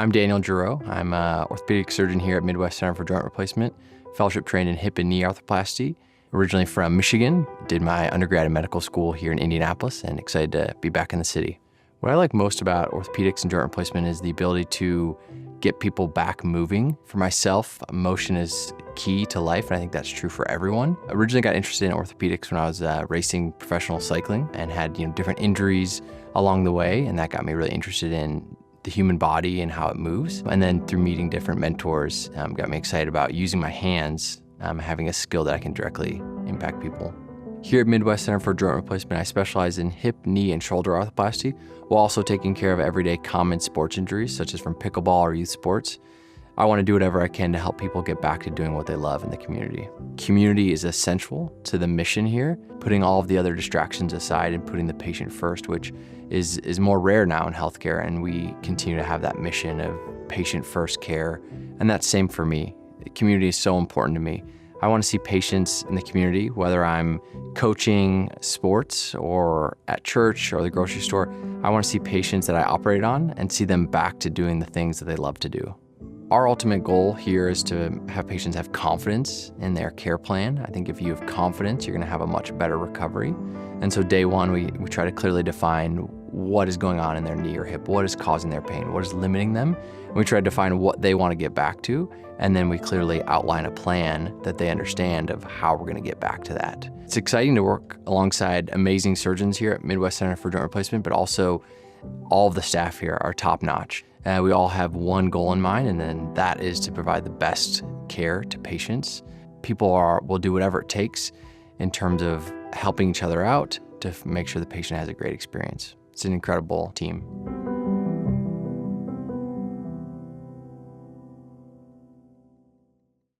I'm Daniel Gerow. I'm an orthopedic surgeon here at Midwest Center for Joint Replacement, fellowship trained in hip and knee arthroplasty. Originally from Michigan, did my undergrad in medical school here in Indianapolis, and excited to be back in the city. What I like most about orthopedics and joint replacement is the ability to get people back moving. For myself, motion is key to life, and I think that's true for everyone. I originally got interested in orthopedics when I was racing professional cycling and had different injuries along the way, and that got me really interested in the human body and how it moves. And then through meeting different mentors, got me excited about using my hands, having a skill that I can directly impact people. Here at Midwest Center for Joint Replacement, I specialize in hip, knee, and shoulder arthroplasty, while also taking care of everyday common sports injuries, such as from pickleball or youth sports. I want to do whatever I can to help people get back to doing what they love in the community. Community is essential to the mission here, putting all of the other distractions aside and putting the patient first, which is more rare now in healthcare, and we continue to have that mission of patient-first care, and that's same for me. Community is so important to me. I want to see patients in the community, whether I'm coaching sports or at church or the grocery store. I want to see patients that I operate on and see them back to doing the things that they love to do. Our ultimate goal here is to have patients have confidence in their care plan. I think if you have confidence, you're going to have a much better recovery. And so day one, we try to clearly define what is going on in their knee or hip, what is causing their pain, what is limiting them. And we try to define what they want to get back to, and then we clearly outline a plan that they understand of how we're going to get back to that. It's exciting to work alongside amazing surgeons here at Midwest Center for Joint Replacement, but also all of the staff here are top-notch. We all have one goal in mind, and then that is to provide the best care to patients. People will do whatever it takes in terms of helping each other out to make sure the patient has a great experience. It's an incredible team.